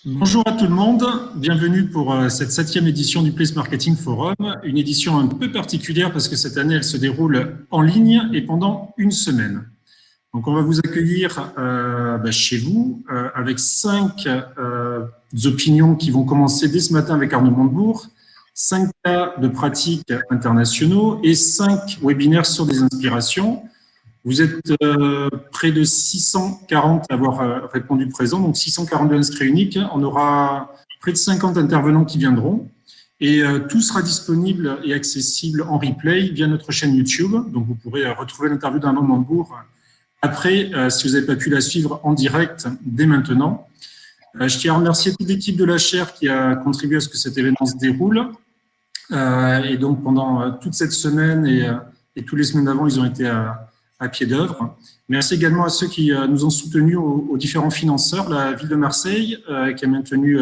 Bonjour à tout le monde, bienvenue pour cette 7e édition du Place Marketing Forum, une édition un peu particulière parce que cette année elle se déroule en ligne et pendant une semaine. Donc on va vous accueillir chez vous avec 5 opinions qui vont commencer dès ce matin avec Arnaud Montebourg, 5 cas de pratiques internationaux et 5 webinaires sur des inspirations. Vous êtes près de 640 à avoir répondu présent, donc 642 inscrits uniques. On aura près de 50 intervenants qui viendront. Et tout sera disponible et accessible en replay via notre chaîne YouTube. Donc vous pourrez retrouver l'interview d'Arnaud Montebourg après, si vous n'avez pas pu la suivre en direct dès maintenant. Je tiens à remercier toute l'équipe de la chaire qui a contribué à ce que cet événement se déroule. Et donc pendant toute cette semaine et toutes les semaines d'avant, ils ont été à pied d'œuvre. Merci également à ceux qui nous ont soutenus, aux différents financeurs, la ville de Marseille qui a maintenu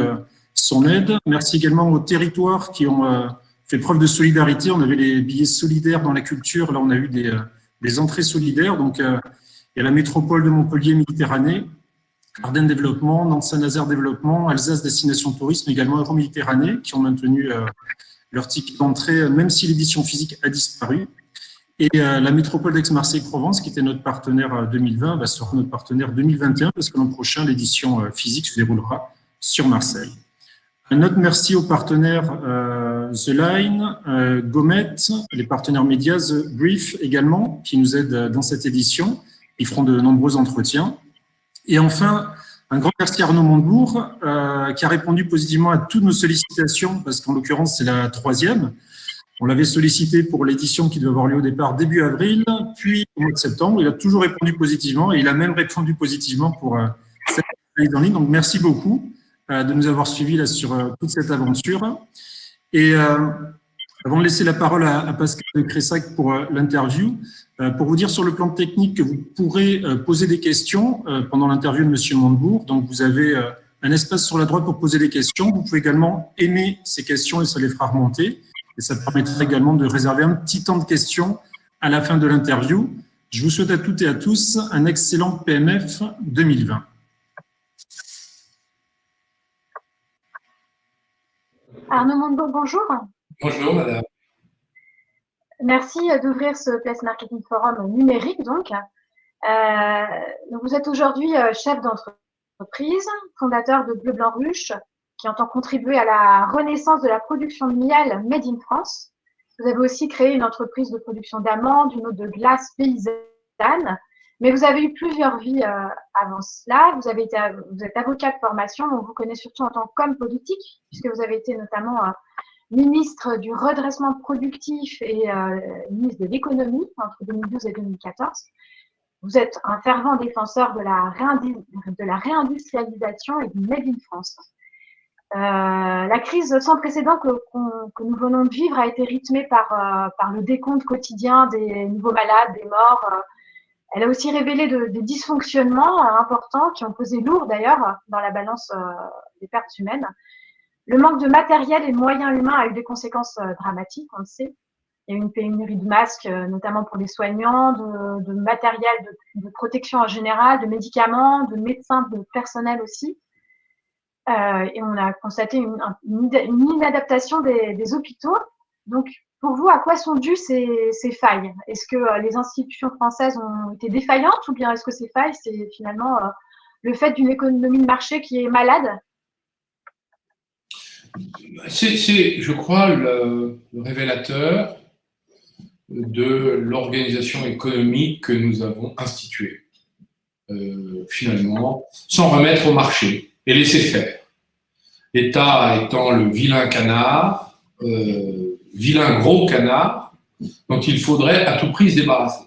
son aide. Merci également aux territoires qui ont fait preuve de solidarité. On avait les billets solidaires dans la culture, là on a eu des entrées solidaires. Donc il y a la métropole de Montpellier Méditerranée, Ardennes Développement, Nantes-Saint-Nazaire Développement, Alsace Destination Tourisme, également Euro-Méditerranée qui ont maintenu leur ticket d'entrée, même si l'édition physique a disparu. Et la métropole d'Aix-Marseille-Provence, qui était notre partenaire 2020, sera notre partenaire 2021, parce que l'an prochain, l'édition physique se déroulera sur Marseille. Un autre merci aux partenaires The Line, Gomet, les partenaires médias, The Brief également, qui nous aident dans cette édition. Ils feront de nombreux entretiens. Et enfin, un grand merci à Arnaud Montebourg, qui a répondu positivement à toutes nos sollicitations, parce qu'en l'occurrence, c'est la 3e. On l'avait sollicité pour l'édition qui devait avoir lieu au départ début avril, puis au mois de septembre. Il a toujours répondu positivement et il a même répondu positivement pour cette année en ligne. Donc, merci beaucoup de nous avoir suivis là, sur toute cette aventure. Et avant de laisser la parole à Pascal de Cressac pour l'interview, pour vous dire sur le plan technique que vous pourrez poser des questions pendant l'interview de M. Montebourg. Donc, vous avez un espace sur la droite pour poser des questions. Vous pouvez également aimer ces questions et ça les fera remonter. Et ça permettra également de réserver un petit temps de questions à la fin de l'interview. Je vous souhaite à toutes et à tous un excellent PMF 2020. Arnaud Montebourg, bonjour. Bonjour, madame. Merci d'ouvrir ce Place Marketing Forum numérique. Donc vous êtes aujourd'hui chef d'entreprise, fondateur de Bleu Blanc Ruche, qui entend contribuer à la renaissance de la production de miel made in France. Vous avez aussi créé une entreprise de production d'amandes, une autre de glace paysanne, mais vous avez eu plusieurs vies avant cela. Vous êtes avocat de formation, on vous connaît surtout en tant qu'homme politique, puisque vous avez été notamment ministre du redressement productif et ministre de l'économie entre 2012 et 2014. Vous êtes un fervent défenseur de la réindustrialisation et du Made in France. La crise sans précédent que nous venons de vivre a été rythmée par le décompte quotidien des nouveaux malades, des morts. Elle a aussi révélé des dysfonctionnements importants qui ont pesé lourd d'ailleurs dans la balance des pertes humaines. Le manque de matériel et de moyens humains a eu des conséquences dramatiques, on le sait. Il y a eu une pénurie de masques, notamment pour les soignants, de matériel de protection en général, de médicaments, de médecins, de personnel aussi. Et on a constaté une inadaptation des hôpitaux. Donc, pour vous, à quoi sont dues ces failles? Est-ce que les institutions françaises ont été défaillantes ou bien est-ce que ces failles, c'est finalement le fait d'une économie de marché qui est malade? C'est, je crois, le révélateur de l'organisation économique que nous avons instituée, finalement, sans remettre au marché et laisser faire. L'État étant le vilain canard, vilain gros canard, dont il faudrait à tout prix se débarrasser.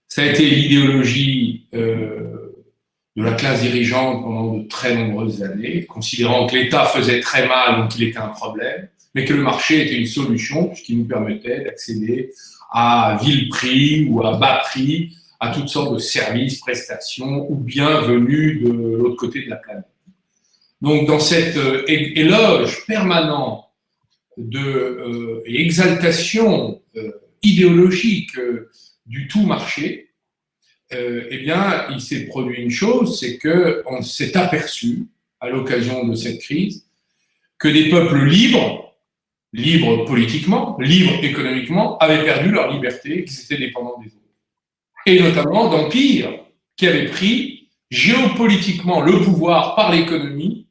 Ça a été l'idéologie de la classe dirigeante pendant de très nombreuses années, considérant que l'État faisait très mal, donc il était un problème, mais que le marché était une solution, puisqu'il nous permettait d'accéder à vil prix ou à bas prix, à toutes sortes de services, prestations, ou bien venus de l'autre côté de la planète. Donc, dans cet éloge permanent et exaltation idéologique du tout marché, eh bien, il s'est produit une chose, c'est qu'on s'est aperçu à l'occasion de cette crise, que des peuples libres, libres politiquement, libres économiquement, avaient perdu leur liberté, qu'ils étaient dépendants des autres. Et notamment d'empires qui avaient pris géopolitiquement le pouvoir par l'économie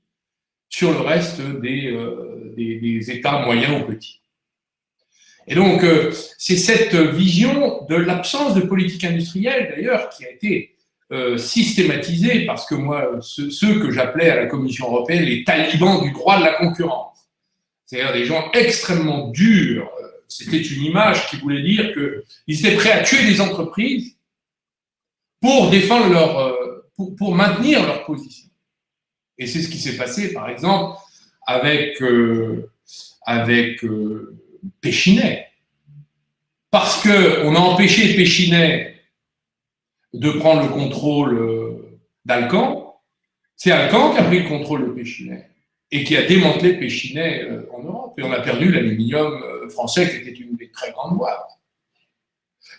sur le reste des États moyens ou petits. Et donc, c'est cette vision de l'absence de politique industrielle, d'ailleurs, qui a été systématisée, parce que moi, ceux que j'appelais à la Commission européenne les talibans du droit de la concurrence, c'est-à-dire des gens extrêmement durs, c'était une image qui voulait dire qu'ils étaient prêts à tuer des entreprises pour défendre pour maintenir leur position. Et c'est ce qui s'est passé, par exemple, avec Péchinet. Parce qu'on a empêché Péchinet de prendre le contrôle d'Alcan, c'est Alcan qui a pris le contrôle de Péchinet et qui a démantelé Péchinet en Europe. Et on a perdu l'aluminium français qui était une des très grandes boîtes.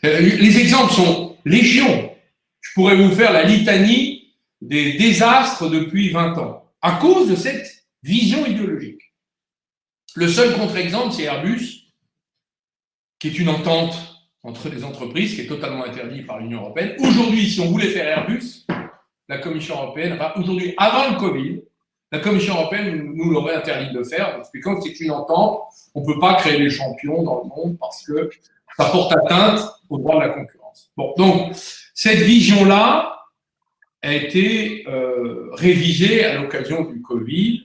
Les exemples sont légion. Je pourrais vous faire la litanie des désastres depuis 20 ans à cause de cette vision idéologique. Le seul contre-exemple, c'est Airbus, qui est une entente entre les entreprises, qui est totalement interdite par l'Union européenne. Aujourd'hui, si on voulait faire Airbus, la Commission européenne, enfin aujourd'hui, avant le Covid, la Commission européenne nous l'aurait interdit de le faire, en expliquant que c'est une entente, on ne peut pas créer des champions dans le monde parce que ça porte atteinte au droit de la concurrence. Bon, donc, cette vision-là a été révisée à l'occasion du Covid,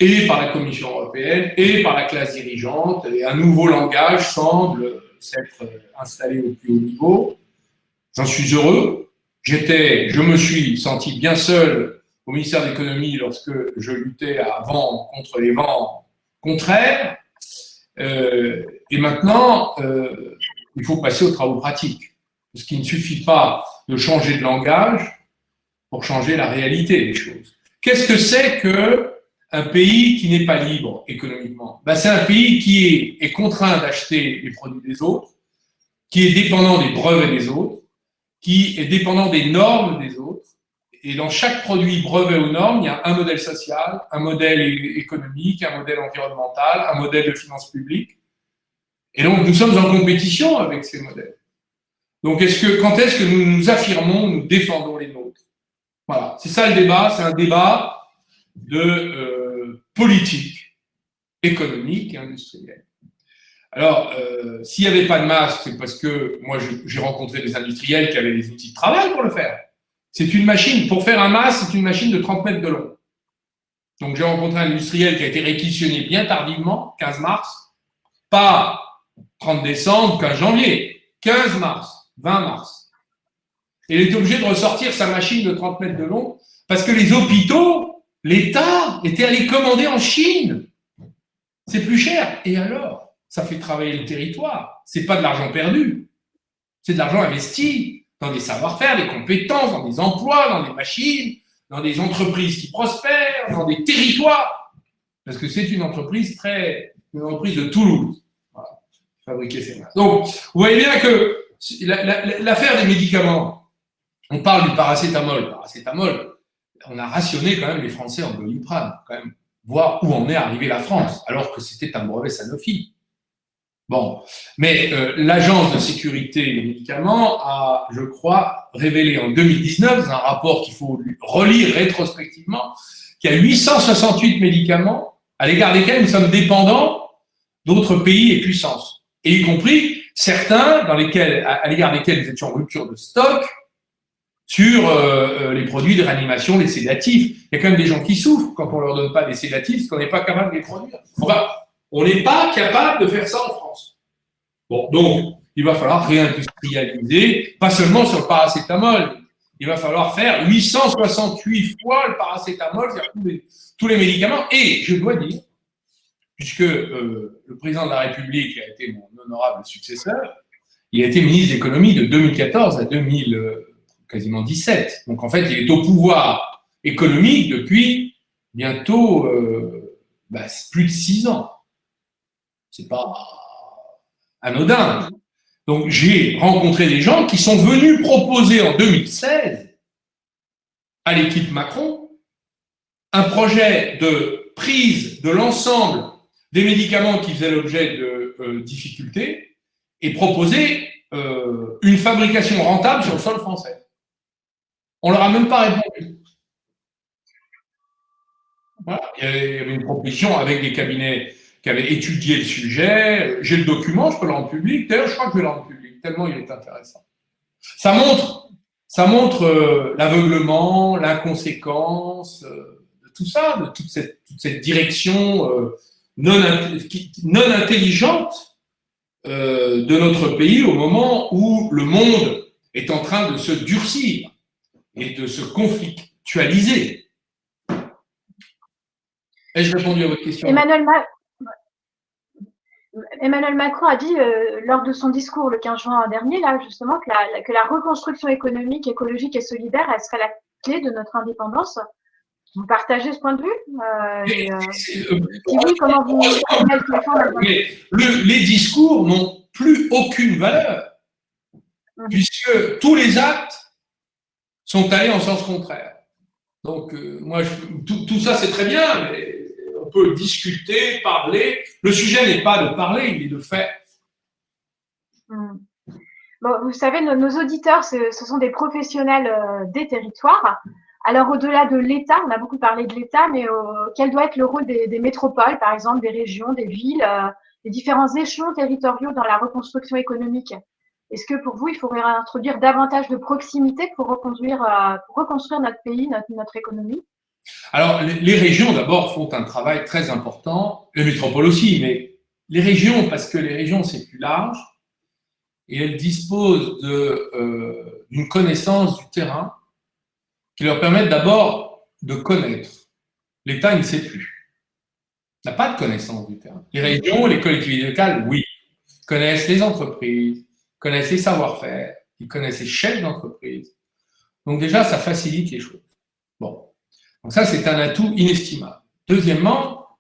et par la Commission européenne, et par la classe dirigeante, et un nouveau langage semble s'être installé au plus haut niveau. J'en suis heureux. Je me suis senti bien seul au ministère de l'économie lorsque je luttais avant contre les vents contraires. Et maintenant, il faut passer aux travaux pratiques. Parce qu'il ne suffit pas de changer de langage pour changer la réalité des choses. Qu'est-ce que c'est qu'un pays qui n'est pas libre économiquement? C'est un pays qui est contraint d'acheter les produits des autres, qui est dépendant des brevets des autres, qui est dépendant des normes des autres. Et dans chaque produit, brevet ou norme, il y a un modèle social, un modèle économique, un modèle environnemental, un modèle de finances publiques. Et donc, nous sommes en compétition avec ces modèles. Donc, quand est-ce que nous nous affirmons, nous défendons les nôtres? Voilà, c'est ça le débat, c'est un débat de politique économique et industrielle. Alors, s'il n'y avait pas de masque, c'est parce que moi, j'ai rencontré des industriels qui avaient des outils de travail pour le faire. C'est une machine, pour faire un masque, c'est une machine de 30 mètres de long. Donc, j'ai rencontré un industriel qui a été réquisitionné bien tardivement, 15 mars, pas 30 décembre, 15 janvier, 15 mars, 20 mars. Et il était obligé de ressortir sa machine de 30 mètres de long parce que les hôpitaux, l'État était allé commander en Chine. C'est plus cher. Et alors, ça fait travailler le territoire. C'est pas de l'argent perdu. C'est de l'argent investi dans des savoir-faire, des compétences, dans des emplois, dans des machines, dans des entreprises qui prospèrent, dans des territoires. Parce que c'est une entreprise de Toulouse. Voilà, fabriquer ces masques. Donc, vous voyez bien que l'affaire des médicaments, on parle du paracétamol. Paracétamol, on a rationné quand même les Français en Doliprane, quand même, voir où en est arrivée la France, alors que c'était un brevet Sanofi. Bon, mais l'Agence de sécurité des médicaments a, je crois, révélé en 2019, dans un rapport qu'il faut relire rétrospectivement, qu'il y a 868 médicaments à l'égard desquels nous sommes dépendants d'autres pays et puissances, et y compris certains à l'égard desquels nous étions en rupture de stock sur les produits de réanimation, les sédatifs. Il y a quand même des gens qui souffrent quand on ne leur donne pas des sédatifs parce qu'on n'est pas capable de les produire. Enfin, on n'est pas capable de faire ça en France. Bon, donc, il va falloir réindustrialiser, pas seulement sur le paracétamol. Il va falloir faire 868 fois le paracétamol, c'est-à-dire tous les médicaments. Et je dois dire, puisque le président de la République a été mon honorable successeur, il a été ministre de l'économie de 2014 à quasiment 17. Donc, en fait, il est au pouvoir économique depuis bientôt plus de 6 ans. C'est pas anodin. Donc, j'ai rencontré des gens qui sont venus proposer en 2016 à l'équipe Macron un projet de prise de l'ensemble des médicaments qui faisaient l'objet de difficultés et proposer une fabrication rentable sur le sol français. On leur a même pas répondu. Voilà. Il y avait une proposition avec des cabinets qui avaient étudié le sujet. J'ai le document, je peux le rendre public. D'ailleurs, je crois que je vais le rendre public, tellement il est intéressant. Ça montre l'aveuglement, l'inconséquence de tout ça, de toute cette direction non intelligente de notre pays au moment où le monde est en train de se durcir et de se conflictualiser. Ai-je répondu à votre question? Emmanuel Macron a dit lors de son discours le 15 juin dernier, là, justement, que la reconstruction économique, écologique et solidaire, elle serait la clé de notre indépendance. Vous partagez ce point de vue si oui, comment vous les discours n'ont plus aucune valeur, puisque tous les actes sont allés en sens contraire. Donc, moi, tout ça, c'est très bien, mais on peut discuter, parler. Le sujet n'est pas de parler, il est de faire. Bon, vous savez, nos auditeurs, ce sont des professionnels des territoires. Alors, au-delà de l'État, on a beaucoup parlé de l'État, mais quel doit être le rôle des métropoles, par exemple, des régions, des villes, des différents échelons territoriaux dans la reconstruction économique? Est-ce que pour vous, il faudrait introduire davantage de proximité pour reconstruire notre pays, notre économie? Alors, les régions, d'abord, font un travail très important, les métropoles aussi, mais les régions, parce que les régions, c'est plus large, et elles disposent d'une connaissance du terrain qui leur permettent d'abord de connaître. L'État, il ne sait plus. Il n'a pas de connaissance du terrain. Les régions, les collectivités locales, oui, connaissent les entreprises, connaissent les savoir-faire, ils connaissent les chefs d'entreprise. Donc déjà, ça facilite les choses. Bon. Donc ça, c'est un atout inestimable. Deuxièmement,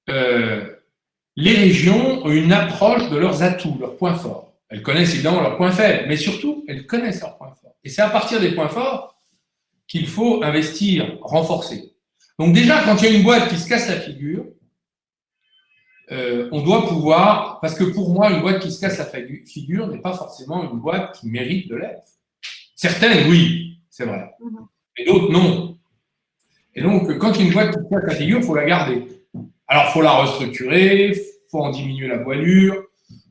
les régions ont une approche de leurs atouts, leurs points forts. Elles connaissent évidemment leurs points faibles, mais surtout, elles connaissent leurs points forts. Et c'est à partir des points forts qu'il faut investir, renforcer. Donc déjà, quand il y a une boîte qui se casse la figure, on doit pouvoir, parce que pour moi, une boîte qui se casse la figure n'est pas forcément une boîte qui mérite de l'être. Certaines, oui, c'est vrai, et d'autres, non. Et donc, quand il y a une boîte qui se casse la figure, il faut la garder. Alors, il faut la restructurer, il faut en diminuer la voilure,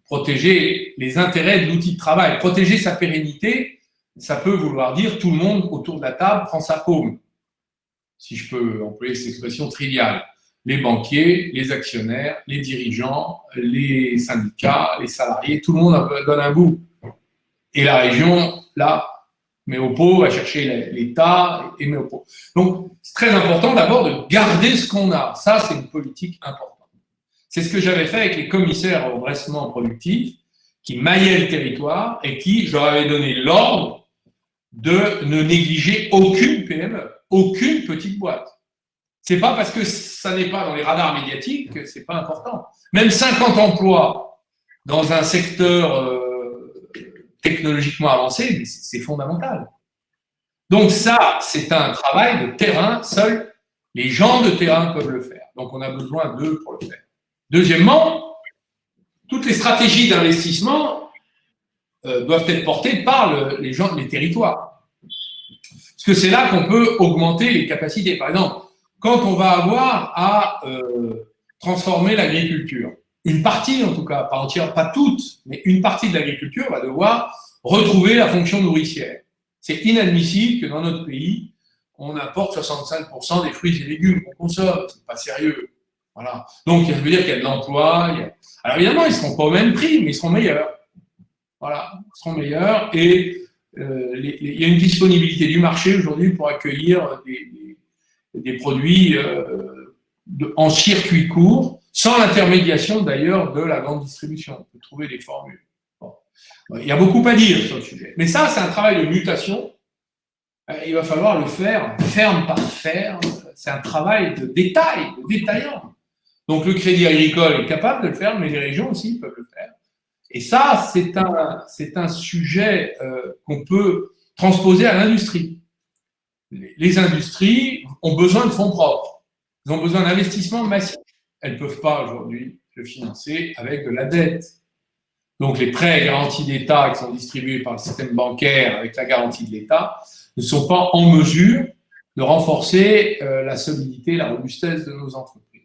protéger les intérêts de l'outil de travail, protéger sa pérennité. Ça peut vouloir dire tout le monde autour de la table prend sa paume, si je peux employer cette expression triviale. Les banquiers, les actionnaires, les dirigeants, les syndicats, les salariés, tout le monde donne un bout. Et la région, là, met au pot, va chercher l'État et met au pot. Donc, c'est très important d'abord de garder ce qu'on a. Ça, c'est une politique importante. C'est ce que j'avais fait avec les commissaires au redressement productif qui maillaient le territoire et qui, je leur avais donné l'ordre de ne négliger aucune PME, aucune petite boîte. C'est pas parce que ça n'est pas dans les radars médiatiques que c'est pas important. Même 50 emplois dans un secteur technologiquement avancé, c'est fondamental. Donc ça, c'est un travail de terrain, seuls les gens de terrain peuvent le faire. Donc on a besoin d'eux pour le faire. Deuxièmement, toutes les stratégies d'investissement doivent être portées par les gens des territoires. Parce que c'est là qu'on peut augmenter les capacités. Par exemple, quand on va avoir à transformer l'agriculture, une partie en tout cas, pas entière, pas toute, mais une partie de l'agriculture va devoir retrouver la fonction nourricière. C'est inadmissible que dans notre pays, on importe 65% des fruits et légumes qu'on consomme. C'est pas sérieux. Voilà. Donc, ça veut dire qu'il y a de l'emploi. Alors évidemment, ils ne seront pas au même prix, mais ils seront meilleurs. Voilà, ils seront meilleurs. Et il y a une disponibilité du marché aujourd'hui pour accueillir des produits en circuit court, sans l'intermédiation d'ailleurs de la grande distribution. On peut trouver des formules. Bon. Il y a beaucoup à dire sur le sujet. Mais ça, c'est un travail de mutation. Il va falloir le faire ferme par ferme. C'est un travail de détail, de détaillant. Donc le Crédit Agricole est capable de le faire, mais les régions aussi peuvent le faire. Et ça, c'est un sujet qu'on peut transposer à l'industrie. Les industries ont besoin de fonds propres. Elles ont besoin d'investissements massifs. Elles ne peuvent pas aujourd'hui le financer avec de la dette. Donc les prêts garantis d'État qui sont distribués par le système bancaire avec la garantie de l'État ne sont pas en mesure de renforcer la solidité, la robustesse de nos entreprises.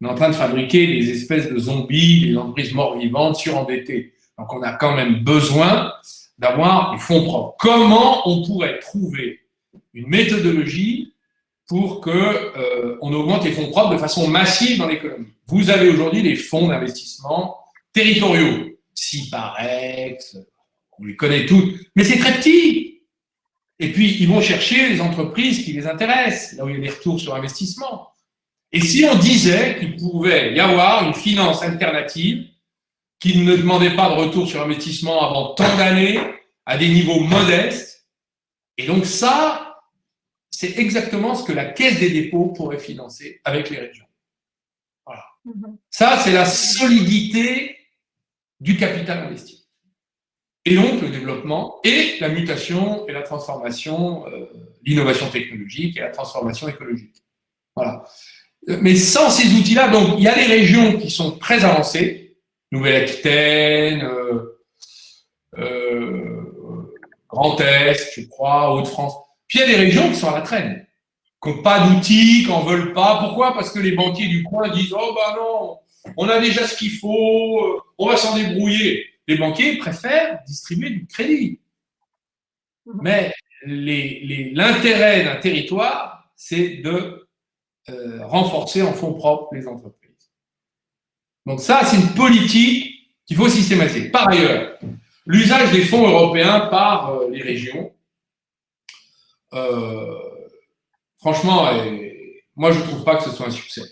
On est en train de fabriquer des espèces de zombies, des entreprises morts-vivantes, surendettées. Donc on a quand même besoin d'avoir des fonds propres. Comment on pourrait trouver une méthodologie pour qu'on augmente les fonds propres de façon massive dans l'économie? Vous avez aujourd'hui des fonds d'investissement territoriaux, Ciparex, on les connaît tous, mais c'est très petit. Et puis, ils vont chercher les entreprises qui les intéressent, là où il y a des retours sur investissement. Et si on disait qu'il pouvait y avoir une finance alternative qui ne demandait pas de retour sur investissement avant tant d'années, à des niveaux modestes, et donc ça, c'est exactement ce que la Caisse des dépôts pourrait financer avec les régions. Voilà. Ça, c'est la solidité du capital investi. Et donc, le développement et la mutation et la transformation, l'innovation technologique et la transformation écologique. Voilà. Mais sans ces outils-là, donc, il y a des régions qui sont très avancées, Nouvelle-Aquitaine, Grand Est, je crois, Hauts-de-France. Puis il y a des régions qui sont à la traîne, qui n'ont pas d'outils, qui n'en veulent pas. Pourquoi? Parce que les banquiers du coin disent « Oh ben non, on a déjà ce qu'il faut, on va s'en débrouiller ». Les banquiers préfèrent distribuer du crédit. Mais l'intérêt d'un territoire, c'est de renforcer en fonds propres les entreprises. Donc ça, c'est une politique qu'il faut systématiser. Par ailleurs, l'usage des fonds européens par les régions, franchement, moi je ne trouve pas que ce soit un succès.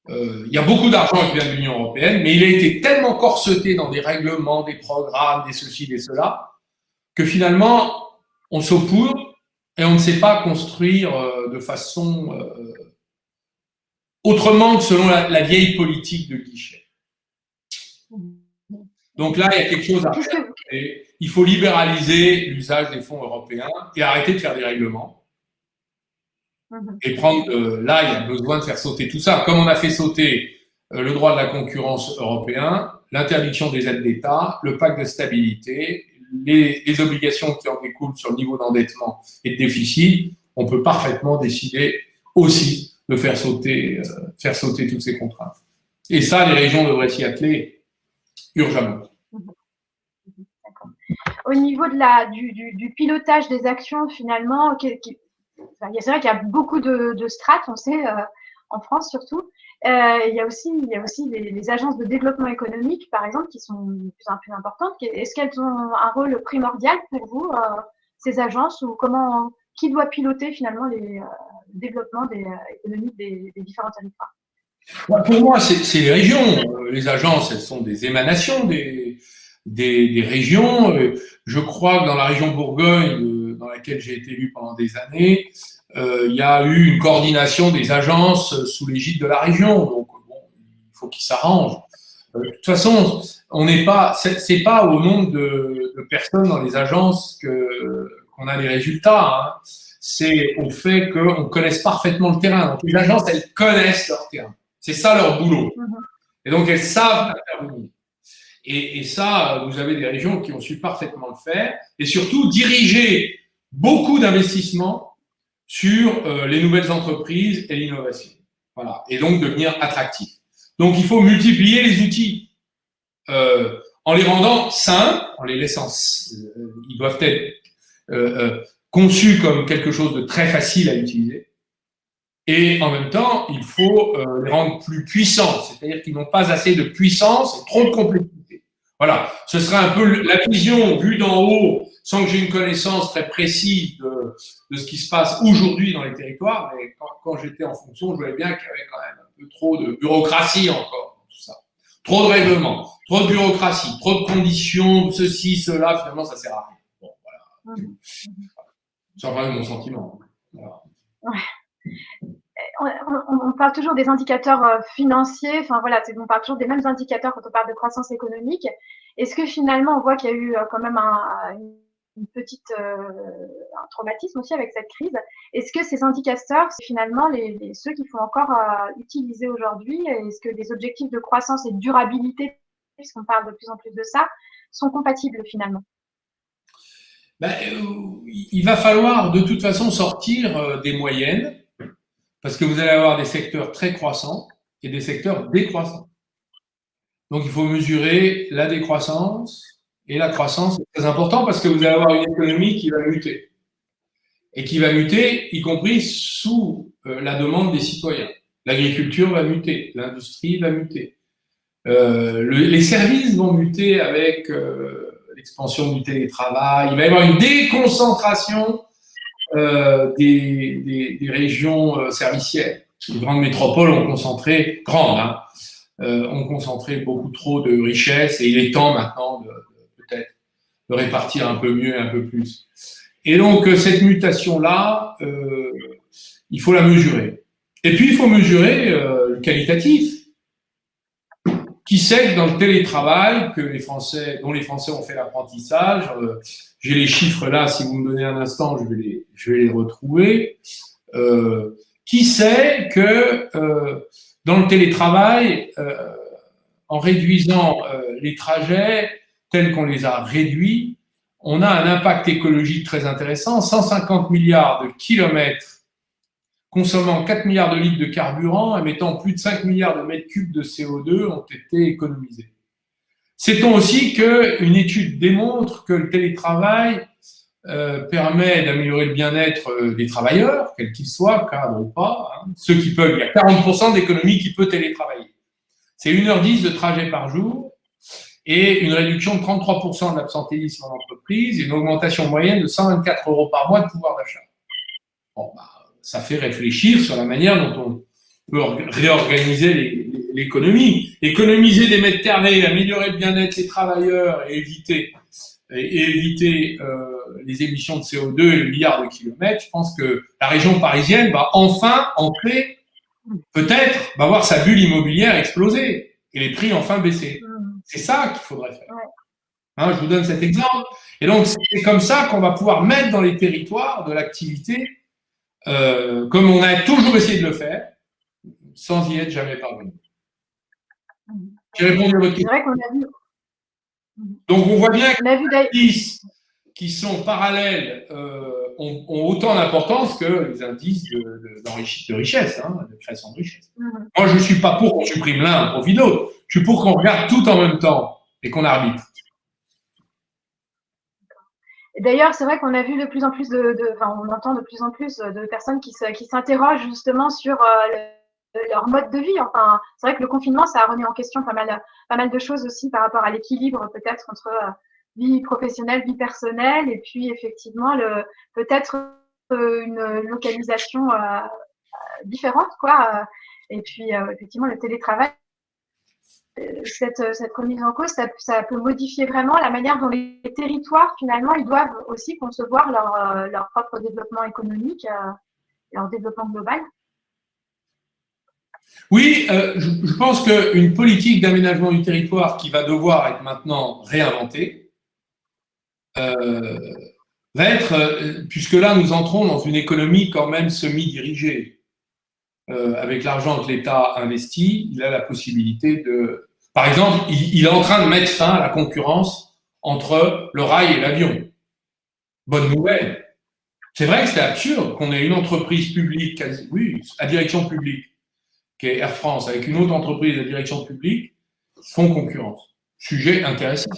Il y a beaucoup d'argent qui vient de l'Union européenne, mais il a été tellement corseté dans des règlements, des programmes, des ceci, des cela, que finalement, on saupoudre et on ne sait pas construire de façon autrement que selon la vieille politique de guichet. Donc là, il y a quelque chose à faire. Il faut libéraliser l'usage des fonds européens et arrêter de faire des règlements. Et prendre là, il y a besoin de faire sauter tout ça. Comme on a fait sauter le droit de la concurrence européen, l'interdiction des aides d'État, le pacte de stabilité, les obligations qui en découlent sur le niveau d'endettement et de déficit, on peut parfaitement décider aussi de faire sauter toutes ces contraintes. Et ça, les régions devraient s'y atteler urgemment. Au niveau du pilotage des actions, finalement, c'est vrai qu'il y a beaucoup de strates, on sait, en France surtout. Il y a aussi les agences de développement économique, par exemple, qui sont de plus en plus importantes. Est-ce qu'elles ont un rôle primordial pour vous, ces agences, ou qui doit piloter finalement les développements économiques des différents territoires? Pour moi, c'est les régions. Les agences, elles sont des émanations des régions. Je crois que dans la région Bourgogne, dans laquelle j'ai été élu pendant des années, il y a eu une coordination des agences sous l'égide de la région. Donc, bon, il faut qu'ils s'arrangent. De toute façon, c'est pas au nombre de personnes dans les agences qu'on a les résultats. Hein. C'est au fait qu'on connaisse parfaitement le terrain. Donc, les agences, elles connaissent leur terrain. C'est ça leur boulot. Et donc, elles savent intervenir. Et ça, vous avez des régions qui ont su parfaitement le faire et surtout diriger beaucoup d'investissements sur les nouvelles entreprises et l'innovation. Voilà. Et donc devenir attractif. Donc il faut multiplier les outils en les rendant simples, en les laissant, ils doivent être conçus comme quelque chose de très facile à utiliser. Et en même temps, il faut les rendre plus puissants, c'est-à-dire qu'ils n'ont pas assez de puissance et trop de complexité. Voilà, ce serait un peu la vision vue d'en haut, sans que j'ai une connaissance très précise de ce qui se passe aujourd'hui dans les territoires. Mais quand j'étais en fonction, je voyais bien qu'il y avait quand même un peu trop de bureaucratie encore, tout ça. Trop de règlements, trop de bureaucratie, trop de conditions, ceci, cela, finalement, ça sert à rien. Bon, voilà. C'est vraiment mon sentiment. Voilà. Ouais. On parle toujours des indicateurs financiers, enfin voilà, on parle toujours des mêmes indicateurs quand on parle de croissance économique. Est-ce que finalement on voit qu'il y a eu quand même une un traumatisme aussi avec cette crise. Est-ce que ces indicateurs, c'est finalement ceux qu'il faut encore utiliser aujourd'hui? Est-ce que les objectifs de croissance et de durabilité, puisqu'on parle de plus en plus de ça, sont compatibles finalement? Il va falloir de toute façon sortir des moyennes, parce que vous allez avoir des secteurs très croissants et des secteurs décroissants. Donc il faut mesurer la décroissance et la croissance. C'est très important parce que vous allez avoir une économie qui va muter. Et qui va muter, y compris sous la demande des citoyens. L'agriculture va muter, l'industrie va muter. Les services vont muter avec l'expansion du télétravail. Il va y avoir une déconcentration des régions servicielles. Les grandes métropoles ont concentré, ont concentré beaucoup trop de richesses et il est temps maintenant peut-être de répartir un peu mieux, un peu plus. Et donc cette mutation-là, il faut la mesurer. Et puis il faut mesurer le qualitatif. Qui sait que dans le télétravail dont les Français ont fait l'apprentissage, j'ai les chiffres là, si vous me donnez un instant, je vais les retrouver. Qui sait que dans le télétravail, en réduisant les trajets tels qu'on les a réduits, on a un impact écologique très intéressant. 150 milliards de kilomètres consommant 4 milliards de litres de carburant, émettant plus de 5 milliards de mètres cubes de CO2 ont été économisés. Sait-on aussi qu'une étude démontre que le télétravail permet d'améliorer le bien-être des travailleurs, quels qu'ils soient, cadres ou pas, ceux qui peuvent, il y a 40% d'économie qui peut télétravailler. C'est 1h10 de trajet par jour et une réduction de 33% de l'absentéisme en entreprise et une augmentation moyenne de 124 € par mois de pouvoir d'achat. Bon, ça fait réfléchir sur la manière dont on peut réorganiser l'économie. Économiser des mètres carrés, améliorer le bien-être des travailleurs et éviter les émissions de CO2 et le milliard de kilomètres, je pense que la région parisienne va enfin entrer, peut-être, va voir sa bulle immobilière exploser et les prix enfin baisser. C'est ça qu'il faudrait faire. Hein, je vous donne cet exemple. Et donc, c'est comme ça qu'on va pouvoir mettre dans les territoires de l'activité comme on a toujours essayé de le faire, sans y être jamais parvenu. J'ai répondu à votre question. C'est vrai qu'on a vu. Donc on voit bien que les indices qui sont parallèles ont autant d'importance que les indices de richesse, de création de richesse. Moi, je ne suis pas pour qu'on supprime l'un au profit de l'autre. Je suis pour qu'on regarde tout en même temps et qu'on arbitre. D'ailleurs, c'est vrai qu'on a vu de plus en plus on entend de plus en plus de personnes qui s'interrogent justement sur leur mode de vie. Enfin, c'est vrai que le confinement, ça a remis en question pas mal de choses aussi par rapport à l'équilibre peut-être entre vie professionnelle, vie personnelle, et puis effectivement peut-être une localisation différente, quoi. Et puis effectivement le télétravail. Cette remise en cause, ça peut modifier vraiment la manière dont les territoires, finalement, ils doivent aussi concevoir leur propre développement économique, leur développement global. Oui, je pense qu'une politique d'aménagement du territoire qui va devoir être maintenant réinventée va être, puisque là, nous entrons dans une économie quand même semi-dirigée. Avec l'argent que l'État investit, il a la possibilité de... Par exemple, il est en train de mettre fin à la concurrence entre le rail et l'avion. Bonne nouvelle. C'est vrai que c'est absurde qu'on ait une entreprise publique, à direction publique, qui est Air France, avec une autre entreprise à direction publique, font concurrence. Sujet intéressant.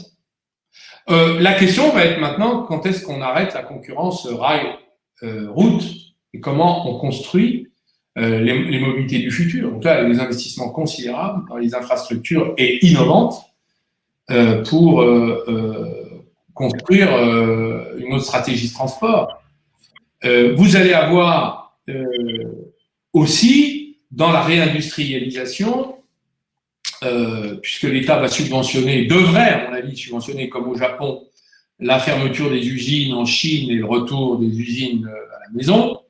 La question va être maintenant, quand est-ce qu'on arrête la concurrence rail-route et comment on construit les mobilités du futur. Donc là, des investissements considérables dans les infrastructures et innovantes pour construire une autre stratégie de transport. Vous allez avoir aussi, dans la réindustrialisation, puisque l'État va subventionner, devrait, à mon avis, subventionner, comme au Japon, la fermeture des usines en Chine et le retour des usines à la maison,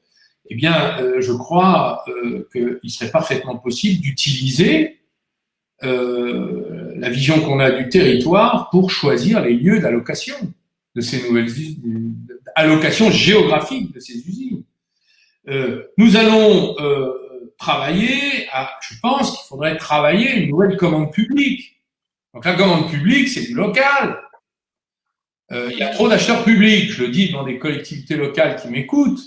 eh bien, je crois qu'il serait parfaitement possible d'utiliser la vision qu'on a du territoire pour choisir les lieux d'allocation. de ces nouvelles allocations géographiques de ces usines. Nous allons travailler je pense qu'il faudrait travailler une nouvelle commande publique. Donc la commande publique, c'est du local. Il y a trop d'acheteurs publics, je le dis dans des collectivités locales qui m'écoutent.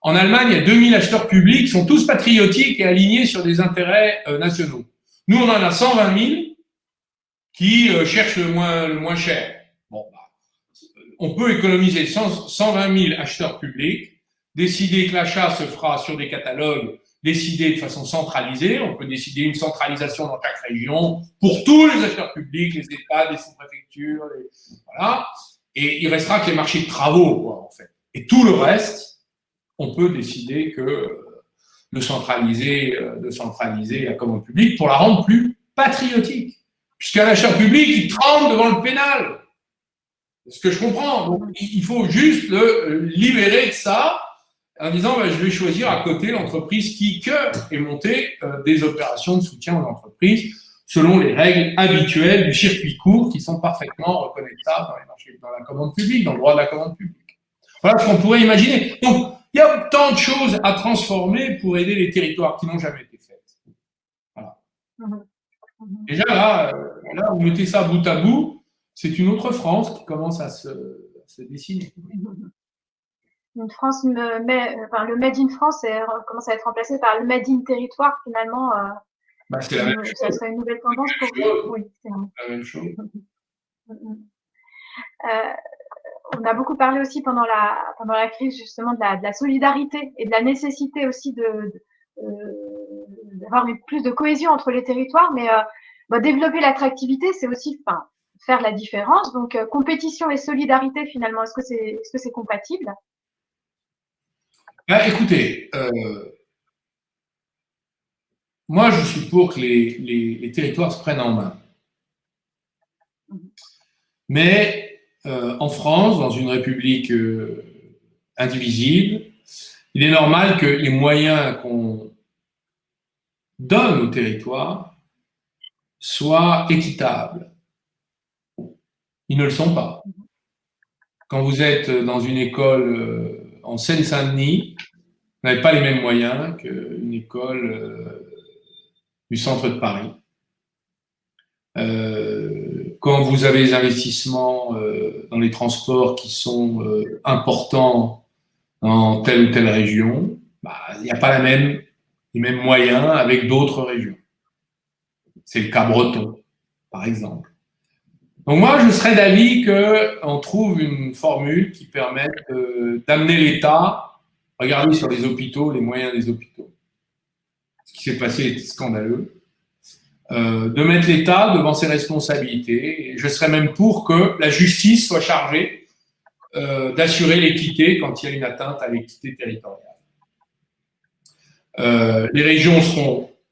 En Allemagne, il y a 2000 acheteurs publics, qui sont tous patriotiques et alignés sur des intérêts nationaux. Nous, on en a 120 000 qui cherchent le moins cher. Bon, on peut économiser 120 000 acheteurs publics, décider que l'achat se fera sur des catalogues, décider de façon centralisée. On peut décider une centralisation dans chaque région pour tous les acheteurs publics, les États, les sous-préfectures, voilà. Et il restera que les marchés de travaux, quoi, en fait. Et tout le reste, on peut décider de centraliser la commande publique pour la rendre plus patriotique. Puisqu'un acheteur public, il tremble devant le pénal. C'est ce que je comprends. Donc, il faut juste le libérer de ça en disant je vais choisir à côté l'entreprise qui est montée des opérations de soutien aux entreprises selon les règles habituelles du circuit court qui sont parfaitement reconnaissables dans les marchés, dans la commande publique, dans le droit de la commande publique. Voilà ce qu'on pourrait imaginer. Donc, il y a tant de choses à transformer pour aider les territoires qui n'ont jamais été faites. Voilà. Déjà, là, vous mettez ça bout à bout, c'est une autre France qui commence à se dessiner. Une France, le Made in France commence à être remplacé par le Made in Territoire, finalement. C'est la même chose. Ça serait une nouvelle tendance pour vous. Oui, c'est la même chose. On a beaucoup parlé aussi pendant la crise, justement, de la solidarité et de la nécessité aussi d'avoir plus de cohésion entre les territoires, mais développer l'attractivité, c'est aussi faire la différence. Donc, compétition et solidarité, finalement, est-ce que c'est compatible? Écoutez, moi, je suis pour que les territoires se prennent en main. Mais en France, dans une république indivisible, il est normal que les moyens qu'on donne aux territoires soient équitables. Ils ne le sont pas. Quand vous êtes dans une école en Seine-Saint-Denis, vous n'avez pas les mêmes moyens qu'une école du centre de Paris. Quand vous avez des investissements dans les transports qui sont importants dans telle ou telle région, il n'y a pas les mêmes moyens avec d'autres régions. C'est le cas breton, par exemple. Donc moi, je serais d'avis qu'on trouve une formule qui permette d'amener l'État, regardez sur les hôpitaux, les moyens des hôpitaux. Ce qui s'est passé est scandaleux. De mettre l'État devant ses responsabilités. Et je serais même pour que la justice soit chargée d'assurer l'équité quand il y a une atteinte à l'équité territoriale. Les régions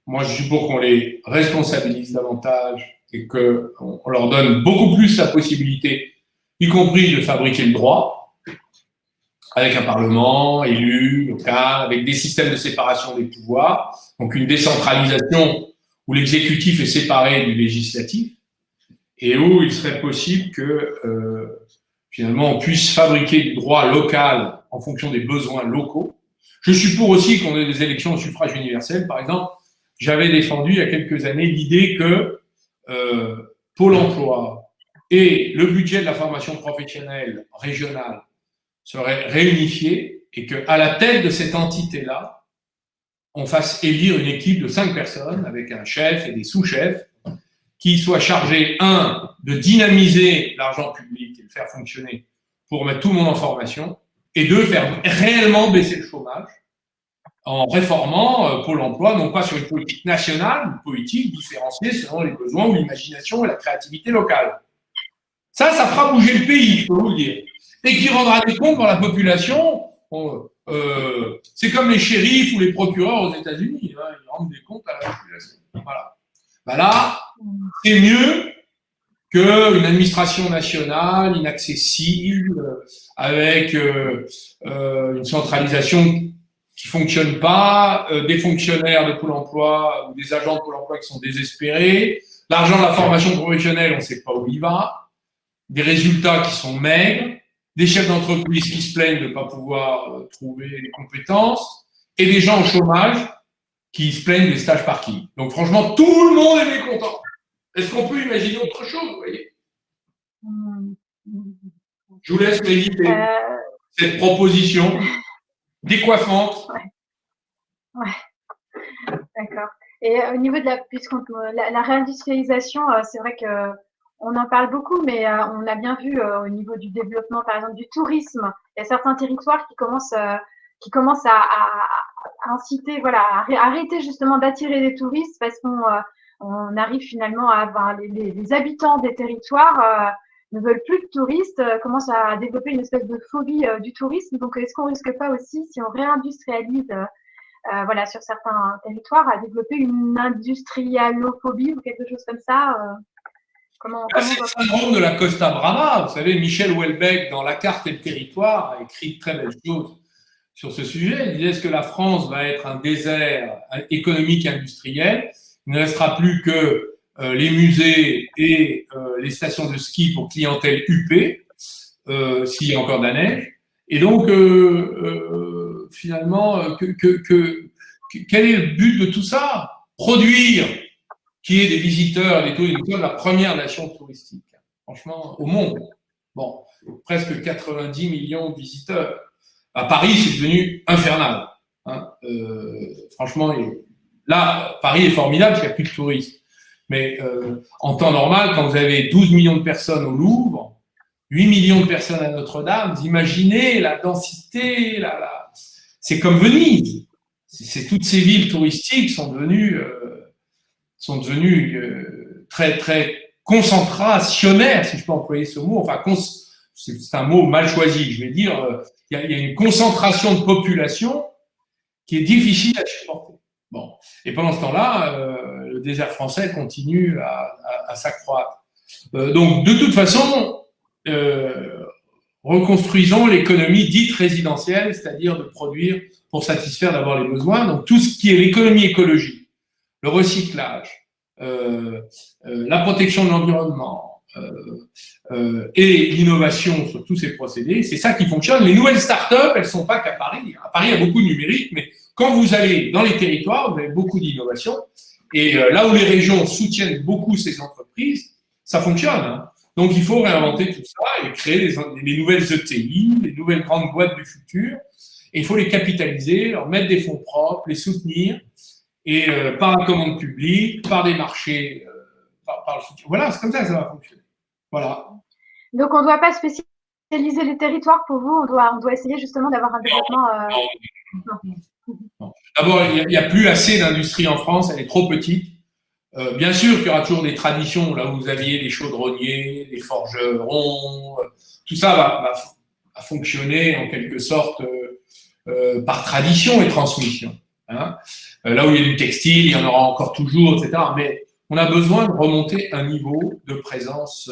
moi je suis pour qu'on les responsabilise davantage et qu'on leur donne beaucoup plus la possibilité, y compris de fabriquer le droit, avec un parlement élu, local, avec des systèmes de séparation des pouvoirs, donc une décentralisation où l'exécutif est séparé du législatif et où il serait possible que finalement on puisse fabriquer du droit local en fonction des besoins locaux. Je suis pour aussi qu'on ait des élections au suffrage universel. Par exemple, j'avais défendu il y a quelques années l'idée que Pôle emploi et le budget de la formation professionnelle régionale seraient réunifiés et qu'à la tête de cette entité-là, on fasse élire une équipe de 5 personnes avec un chef et des sous-chefs qui soient chargés, de dynamiser l'argent public et le faire fonctionner pour mettre tout le monde en formation, et faire réellement baisser le chômage en réformant Pôle emploi, non pas sur une politique nationale, une politique différenciée selon les besoins ou l'imagination et la créativité locale. Ça fera bouger le pays, je peux vous le dire. Et qui rendra des comptes dans la population. C'est comme les shérifs ou les procureurs aux États-Unis, ils rendent des comptes à la population. Voilà. Là, c'est mieux qu'une administration nationale inaccessible, avec une centralisation qui fonctionne pas, des fonctionnaires de Pôle emploi ou des agents de Pôle emploi qui sont désespérés, l'argent de la formation professionnelle, on ne sait pas où il va, des résultats qui sont maigres. des chefs d'entreprise qui se plaignent de ne pas pouvoir trouver les compétences, et des gens au chômage qui se plaignent des stages parking. Donc franchement, tout le monde est mécontent. Est-ce qu'on peut imaginer autre chose, vous voyez? Je vous laisse méditer cette proposition décoiffante. Ouais. D'accord. Et au niveau de la réindustrialisation, c'est vrai que on en parle beaucoup, mais on a bien vu au niveau du développement, par exemple, du tourisme. Il y a certains territoires qui commencent à inciter, voilà, à arrêter justement d'attirer des touristes parce qu'on arrive finalement à avoir les habitants des territoires ne veulent plus de touristes, commencent à développer une espèce de phobie du tourisme. Donc, est-ce qu'on risque pas aussi, si on réindustrialise voilà, sur certains territoires, à développer une industrialophobie ou quelque chose comme ça C'est le syndrome de la Costa Brava. Vous savez, Michel Houellebecq, dans La carte et le territoire, a écrit de très belles choses sur ce sujet. Il disait, est-ce que la France va être un désert économique et industriel? Il ne restera plus que les musées et les stations de ski pour clientèle UP, s'il y a encore de la neige. Et donc, finalement, quel est le but de tout ça? Produire qui est des visiteurs, des touristes, la première nation touristique, franchement, au monde. Bon, presque 90 millions de visiteurs. À Paris, c'est devenu infernal. Hein. Franchement, là, Paris est formidable parce qu'il n'y a plus de touristes. Mais en temps normal, quand vous avez 12 millions de personnes au Louvre, 8 millions de personnes à Notre-Dame, vous imaginez la densité, c'est comme Venise. Toutes ces villes touristiques sont devenues très, très concentrationnaires, si je peux employer ce mot. Enfin, c'est un mot mal choisi. Je vais dire, il y a une concentration de population qui est difficile à supporter. Bon. Et pendant ce temps-là, le désert français continue à s'accroître. Donc, de toute façon, reconstruisons l'économie dite résidentielle, c'est-à-dire de produire pour satisfaire d'abord les besoins. Donc, tout ce qui est l'économie écologique, le recyclage, la protection de l'environnement et l'innovation sur tous ces procédés, c'est ça qui fonctionne. Les nouvelles startups, elles ne sont pas qu'à Paris. À Paris, il y a beaucoup de numérique, mais quand vous allez dans les territoires, vous avez beaucoup d'innovation. Et là où les régions soutiennent beaucoup ces entreprises, ça fonctionne. Hein. Donc, il faut réinventer tout ça et créer les nouvelles ETI, les nouvelles grandes boîtes du futur. Et il faut les capitaliser, leur mettre des fonds propres, les soutenir. Et par la commande publique, par des marchés, par le futur. Voilà, c'est comme ça que ça va fonctionner. Voilà. Donc, on ne doit pas spécialiser les territoires pour vous, on doit essayer justement d'avoir un développement. Non. D'abord, il n'y a plus assez d'industrie en France, elle est trop petite. Bien sûr qu'il y aura toujours des traditions, là où vous aviez les chaudronniers, les forgerons, tout ça va fonctionner en quelque sorte par tradition et transmission. Hein. Là où il y a du textile, il y en aura encore toujours, etc. Mais on a besoin de remonter un niveau de présence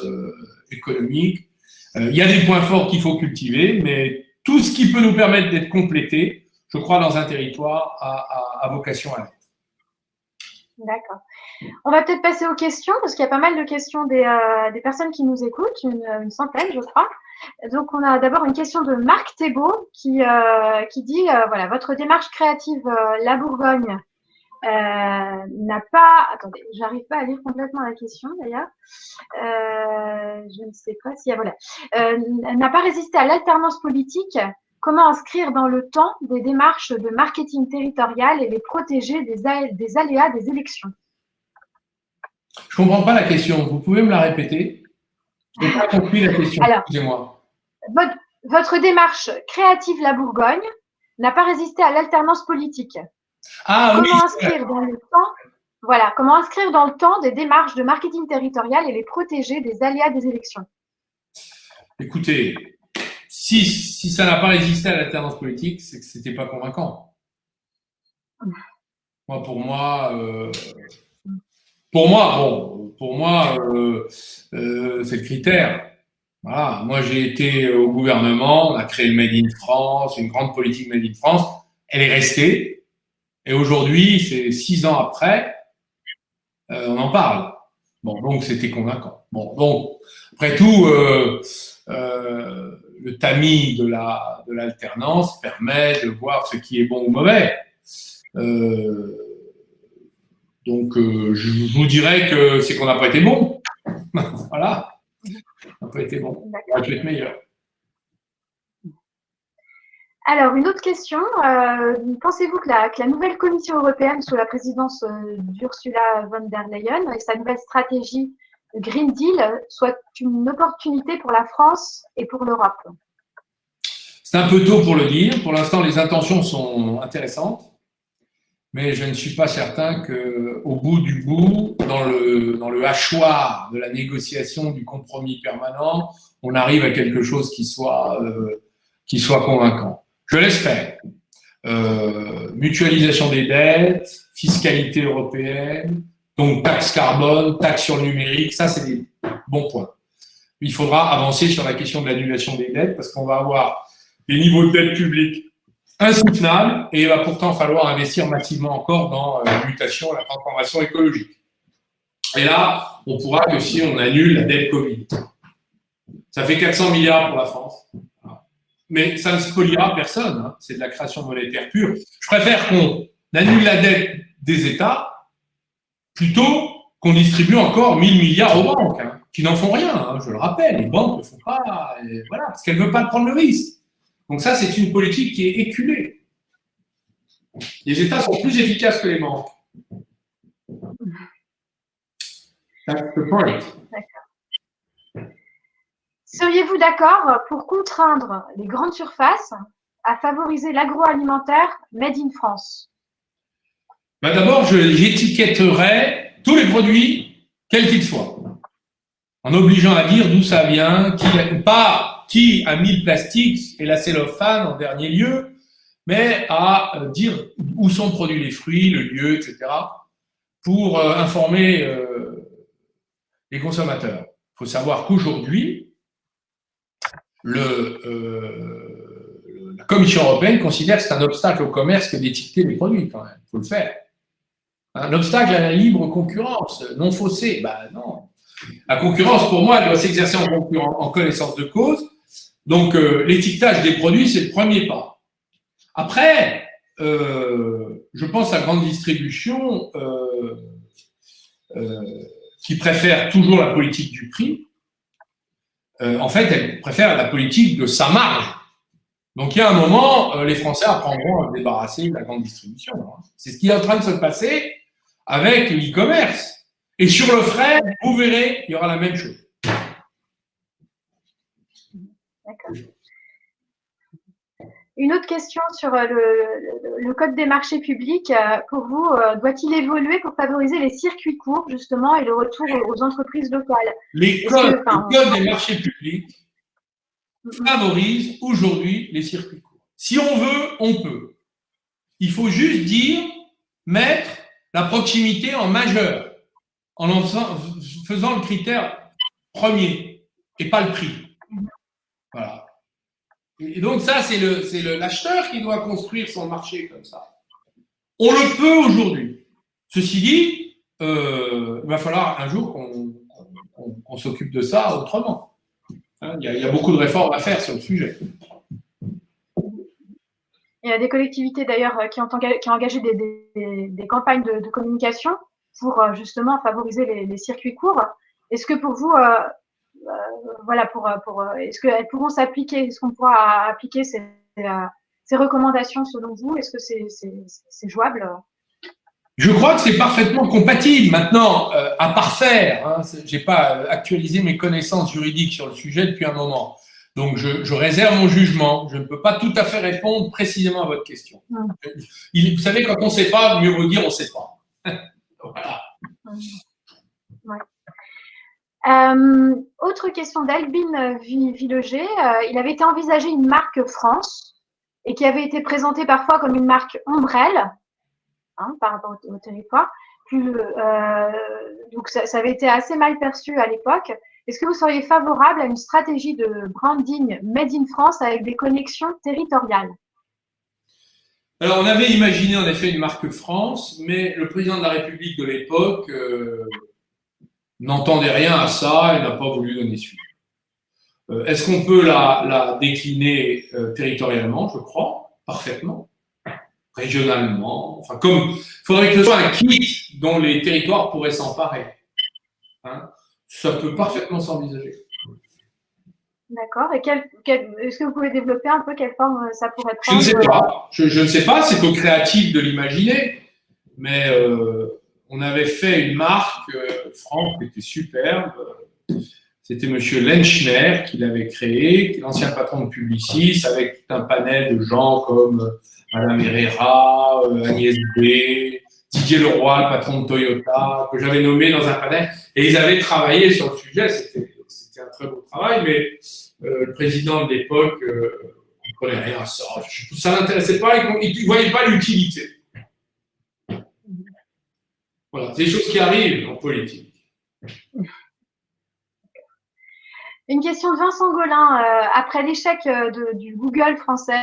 économique. Il y a des points forts qu'il faut cultiver, mais tout ce qui peut nous permettre d'être complété, je crois, dans un territoire a vocation à l'être. D'accord. On va peut-être passer aux questions, parce qu'il y a pas mal de questions des personnes qui nous écoutent, une centaine, je crois. Donc, on a d'abord une question de Marc Thébault qui dit, voilà, votre démarche créative, La Bourgogne, n'a pas… Attendez, j'arrive pas à lire complètement la question, d'ailleurs. Je ne sais pas si… Voilà. N'a pas résisté à l'alternance politique. Comment inscrire dans le temps des démarches de marketing territorial et les protéger des aléas des élections? Je ne comprends pas la question. Vous pouvez me la répéter? Je n'ai pas compris la question. Alors, excusez-moi. Votre démarche créative La Bourgogne n'a pas résisté à l'alternance politique. Comment inscrire dans le temps, voilà, comment inscrire dans le temps des démarches de marketing territorial et les protéger des aléas des élections? Écoutez, si ça n'a pas résisté à l'alternance politique, c'est que ce n'était pas convaincant. Pour moi, c'est le critère. Voilà. Moi, j'ai été au gouvernement, on a créé le Made in France, une grande politique Made in France. Elle est restée. Et aujourd'hui, c'est 6 ans après, on en parle. Bon, donc c'était convaincant. Bon, donc, après tout, le tamis de l'alternance permet de voir ce qui est bon ou mauvais. Donc, je vous dirais que c'est qu'on n'a pas été bon. Voilà. On n'a pas été bon. On aurait pu être meilleur. Alors, une autre question. Pensez-vous que la nouvelle Commission européenne, sous la présidence d'Ursula von der Leyen, et sa nouvelle stratégie Green Deal, soit une opportunité pour la France et pour l'Europe? C'est un peu tôt pour le dire. Pour l'instant, les intentions sont intéressantes. Mais je ne suis pas certain qu'au bout du bout, dans le hachoir de la négociation, du compromis permanent, on arrive à quelque chose qui soit convaincant. Je l'espère. Mutualisation des dettes, fiscalité européenne, donc taxe carbone, taxe sur le numérique, ça c'est des bons points. Il faudra avancer sur la question de l'annulation des dettes parce qu'on va avoir des niveaux de dette publique insoutenable et il va pourtant falloir investir massivement encore dans la mutation, la transformation écologique. Et là, on pourra que si on annule la dette Covid. Ça fait 400 milliards pour la France. Mais ça ne spoliera personne. Hein. C'est de la création monétaire pure. Je préfère qu'on annule la dette des États plutôt qu'on distribue encore 1000 milliards aux banques, hein, qui n'en font rien. Hein, je le rappelle, les banques ne font pas, voilà, parce qu'elles ne veulent pas prendre le risque. Donc ça, c'est une politique qui est éculée. Les États sont plus efficaces que les banques. That's the point. D'accord. Seriez-vous d'accord pour contraindre les grandes surfaces à favoriser l'agroalimentaire made in France? Ben d'abord, j'étiquetterai tous les produits, quels qu'ils soient, en obligeant à dire d'où ça vient, qui a mis le plastique et la cellophane en dernier lieu, mais à dire où sont produits les fruits, le lieu, etc., pour informer les consommateurs. Il faut savoir qu'aujourd'hui, la Commission européenne considère que c'est un obstacle au commerce que d'étiqueter les produits, quand même. Il faut le faire. Un obstacle à la libre concurrence, non faussée. Ben non. La concurrence, pour moi, elle doit s'exercer en connaissance de cause. Donc, l'étiquetage des produits, c'est le premier pas. Après, je pense à la grande distribution qui préfère toujours la politique du prix. En fait, elle préfère la politique de sa marge. Donc, il y a un moment, les Français apprendront à se débarrasser de la grande distribution. Hein. C'est ce qui est en train de se passer avec l'e-commerce. Et sur le frais, vous verrez, il y aura la même chose. D'accord. Une autre question sur le code des marchés publics. Pour vous, doit-il évoluer pour favoriser les circuits courts, justement, et le retour aux entreprises locales? Le code des marchés publics favorise aujourd'hui les circuits courts. Si on veut, on peut. Il faut juste dire, mettre la proximité en majeur, en faisant le critère premier et pas le prix. Voilà. Et donc ça, c'est l'acheteur qui doit construire son marché comme ça. On le peut aujourd'hui. Ceci dit, il va falloir un jour qu'on s'occupe de ça autrement. Hein, il y a beaucoup de réformes à faire sur le sujet. Il y a des collectivités d'ailleurs qui ont engagé des campagnes de communication pour justement favoriser les circuits courts. Est-ce que pour vous, est-ce qu'elles pourront s'appliquer? Est-ce qu'on pourra appliquer ces recommandations selon vous? Est-ce que c'est jouable? Je crois que c'est parfaitement compatible. Maintenant, à parfaire, hein, je n'ai pas actualisé mes connaissances juridiques sur le sujet depuis un moment. Donc, je réserve mon jugement. Je ne peux pas tout à fait répondre précisément à votre question. Vous savez, quand on ne sait pas, mieux vaut dire on ne sait pas. Voilà. Ouais. Autre question d'Albin Villeger. Il avait été envisagé une marque France et qui avait été présentée parfois comme une marque ombrelle, hein, par rapport au territoire. Donc, ça avait été assez mal perçu à l'époque. Est-ce que vous seriez favorable à une stratégie de branding Made in France avec des connexions territoriales? Alors, on avait imaginé en effet une marque France, mais le président de la République de l'époque n'entendait rien à ça et n'a pas voulu donner suite. Est-ce qu'on peut la décliner territorialement? Je crois, parfaitement. Régionalement. Enfin, il faudrait que ce soit un kit dont les territoires pourraient s'emparer. Hein, ça peut parfaitement s'envisager. D'accord. Et est-ce que vous pouvez développer un peu quelle forme ça pourrait Je ne prendre? sais pas. Je ne sais pas, c'est au créatif de l'imaginer. Mais on avait fait une marque, Franck, qui était superbe. C'était M. Lenchner qui l'avait créé, qui est l'ancien patron de Publicis, avec tout un panel de gens comme Madame Herrera, Agnès B, Didier Leroy, le patron de Toyota, que j'avais nommé dans un panel. Et ils avaient travaillé sur le sujet. C'était un très beau travail, mais le président de l'époque ne connaît rien à ça. Ça ne l'intéressait pas, il ne voyait pas l'utilité. Voilà, c'est des choses qui arrivent en politique. Une question de Vincent Golin. Après l'échec du Google français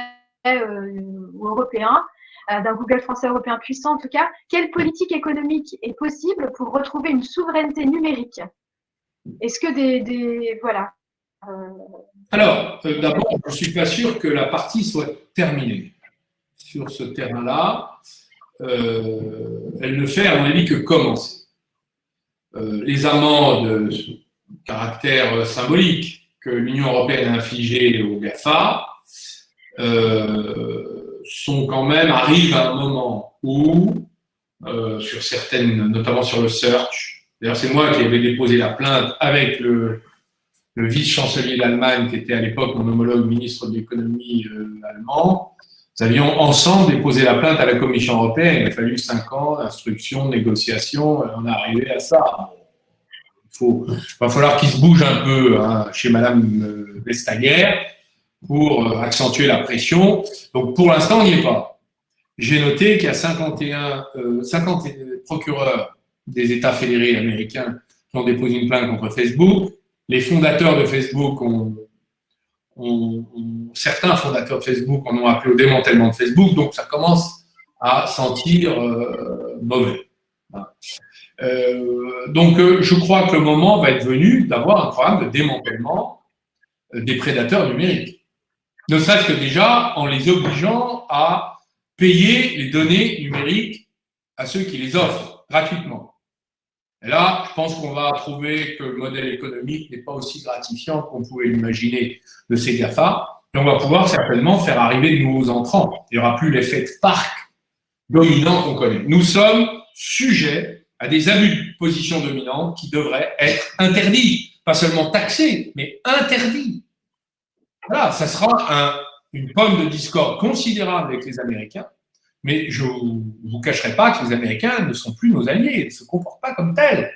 ou européen, d'un Google français européen puissant en tout cas, quelle politique économique est possible pour retrouver une souveraineté numérique? Est-ce que voilà. Alors, d'abord, je ne suis pas sûr que la partie soit terminée. Sur ce terrain-là, elle ne fait, à mon avis, que commencer. Les amendes de caractère symbolique que l'Union européenne a infligées aux GAFA arrivent à un moment où, sur certaines, notamment sur le search, d'ailleurs c'est moi qui avais déposé la plainte avec le vice-chancelier d'Allemagne, qui était à l'époque mon homologue ministre de l'économie allemand. Nous avions ensemble déposé la plainte à la Commission européenne. Il a fallu 5 ans d'instruction, de négociation, on est arrivé à ça. Il va falloir qu'il se bouge un peu chez Madame Vestager pour accentuer la pression. Donc pour l'instant, on n'y est pas. J'ai noté qu'il y a 50 procureurs des États fédérés américains qui ont déposé une plainte contre Facebook. Les fondateurs de Facebook certains fondateurs de Facebook en ont appelé au démantèlement de Facebook, donc ça commence à sentir mauvais. Donc je crois que le moment va être venu d'avoir un programme de démantèlement des prédateurs numériques. Ne serait-ce que déjà en les obligeant à payer les données numériques à ceux qui les offrent gratuitement. Et là, je pense qu'on va trouver que le modèle économique n'est pas aussi gratifiant qu'on pouvait l'imaginer de ces GAFA, et on va pouvoir certainement faire arriver de nouveaux entrants. Il n'y aura plus l'effet de parc dominant qu'on connaît. Nous sommes sujets à des abus de position dominante qui devraient être interdits, pas seulement taxés, mais interdits. Voilà, ça sera une pomme de discorde considérable avec les Américains, mais je ne vous cacherai pas que les Américains ne sont plus nos alliés, ils ne se comportent pas comme tels.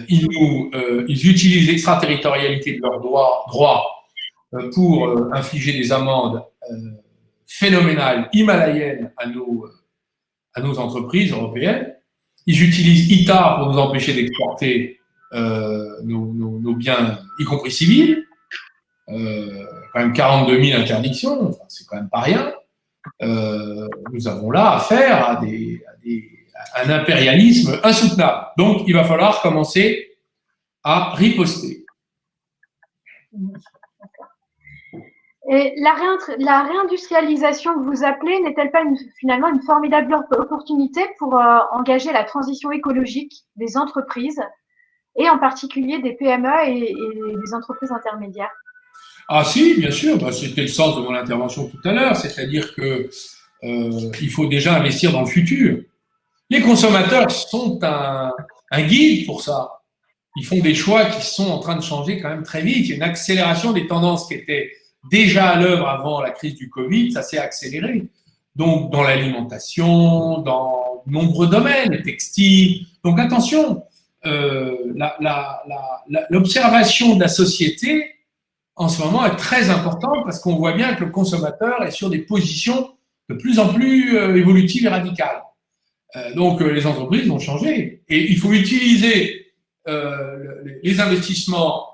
Ils utilisent l'extraterritorialité de leurs droits pour infliger des amendes phénoménales, himalayennes à nos entreprises européennes. Ils utilisent ITA pour nous empêcher d'exporter nos biens, y compris civils. Quand même 42 000 interdictions, enfin, c'est quand même pas rien. Nous avons là affaire à un impérialisme insoutenable. Donc, il va falloir commencer à riposter. Et la réindustrialisation que vous appelez n'est-elle pas finalement une formidable opportunité pour engager la transition écologique des entreprises et en particulier des PME et des entreprises intermédiaires? Ah si, bien sûr, c'était le sens de mon intervention tout à l'heure, c'est-à-dire que il faut déjà investir dans le futur. Les consommateurs sont un guide pour ça. Ils font des choix qui sont en train de changer quand même très vite. Il y a une accélération des tendances qui étaient déjà à l'œuvre avant la crise du Covid, ça s'est accéléré. Donc, dans l'alimentation, dans de nombreux domaines, les textiles. Donc, attention, l'observation de la société, en ce moment, est très importante parce qu'on voit bien que le consommateur est sur des positions de plus en plus évolutives et radicales. Donc, les entreprises vont changer. Et il faut utiliser les investissements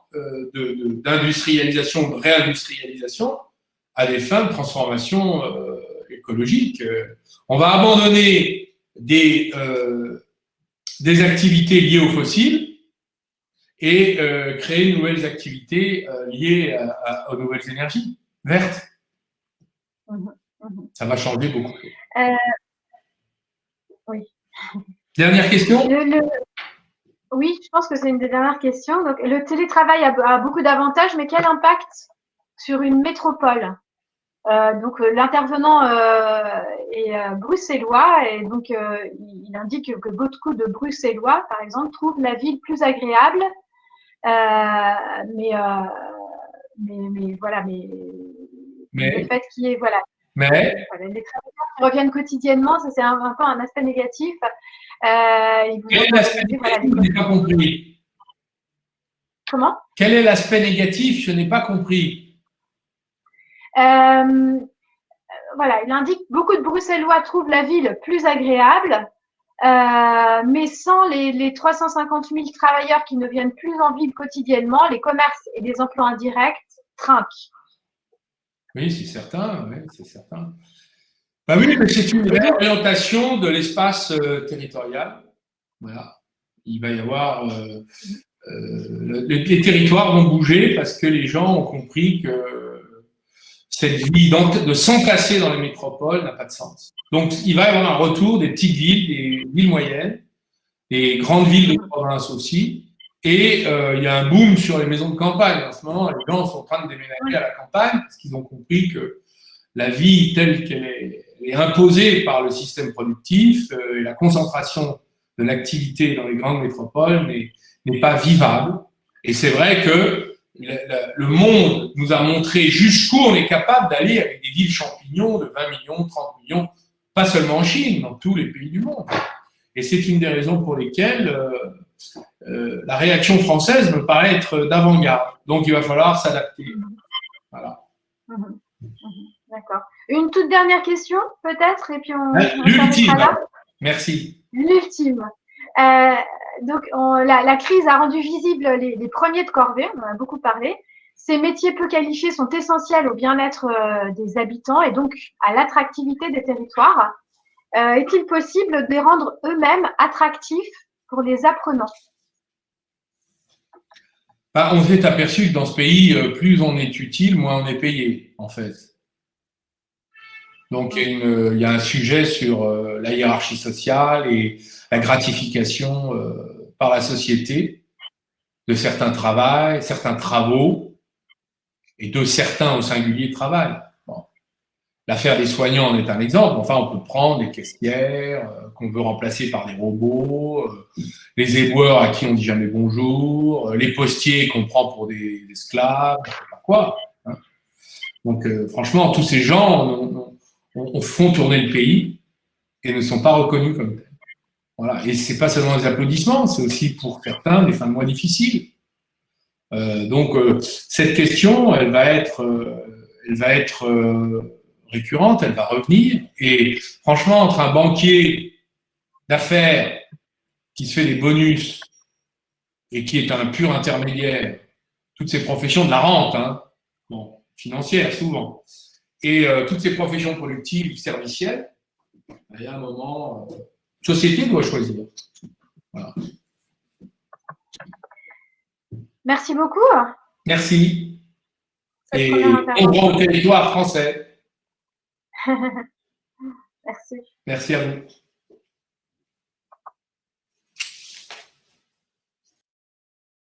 d'industrialisation, de réindustrialisation à des fins de transformation écologique. On va abandonner des activités liées aux fossiles et créer de nouvelles activités liées aux nouvelles énergies vertes. Ça va changer beaucoup. Oui. Dernière question. Oui, je pense que c'est une des dernières questions. Donc, le télétravail a beaucoup d'avantages, mais quel impact sur une métropole? Donc, l'intervenant est bruxellois et donc il indique que beaucoup de Bruxellois, par exemple, trouvent la ville plus agréable, mais voilà, le fait qu'il y ait voilà, les travailleurs qui reviennent quotidienement, ça c'est un peu un aspect négatif. Quel est l'aspect négatif? Je n'ai pas compris. Comment? Quel est l'aspect négatif? Je n'ai pas compris. Voilà, il indique que beaucoup de Bruxellois trouvent la ville plus agréable, mais sans les 350 000 travailleurs qui ne viennent plus en ville quotidiennement, les commerces et les emplois indirects trinquent. Oui, c'est certain. Oui, c'est certain. Bah oui, mais c'est une réorientation de l'espace territorial. Voilà. Il va y avoir les territoires vont bouger parce que les gens ont compris que cette vie de s'entasser dans les métropoles n'a pas de sens. Donc, il va y avoir un retour des petites villes, des villes moyennes, des grandes villes de province aussi. Et il y a un boom sur les maisons de campagne. En ce moment, les gens sont en train de déménager à la campagne parce qu'ils ont compris que la vie telle qu'elle est imposée par le système productif et la concentration de l'activité dans les grandes métropoles n'est pas vivable. Et c'est vrai que le monde nous a montré jusqu'où on est capable d'aller avec des villes champignons de 20 millions, 30 millions, pas seulement en Chine, dans tous les pays du monde. Et c'est une des raisons pour lesquelles la réaction française me paraît être d'avant-garde. Donc il va falloir s'adapter. Voilà. D'accord. Une toute dernière question, peut-être, et puis on l'ultime. Là. Merci. L'ultime. Donc, la crise a rendu visibles les premiers de corvée, on en a beaucoup parlé. Ces métiers peu qualifiés sont essentiels au bien-être des habitants et donc à l'attractivité des territoires. Est-il possible de les rendre eux-mêmes attractifs pour les apprenants? On s'est aperçu que dans ce pays, plus on est utile, moins on est payé, en fait. Donc, il y a un sujet sur la hiérarchie sociale et la gratification par la société de certains travaux et de certains au singulier travail. Bon. L'affaire des soignants en est un exemple. Enfin, on peut prendre des caissières qu'on veut remplacer par des robots, les éboueurs à qui on dit jamais bonjour, les postiers qu'on prend pour des esclaves, je sais pas quoi. Hein. Donc, franchement, tous ces gens font tourner le pays et ne sont pas reconnus comme tels. Voilà. Et c'est pas seulement des applaudissements, c'est aussi pour certains des fins de mois difficiles. Donc, cette question, elle va être récurrente, elle va revenir. Et franchement, entre un banquier d'affaires qui se fait des bonus et qui est un pur intermédiaire, toutes ces professions de la rente, hein, bon, financière souvent, et toutes ces professions productives, servicielles, il y a un moment, la société doit choisir. Voilà. Merci beaucoup. Merci. Et on va au territoire français. Merci. Merci à vous.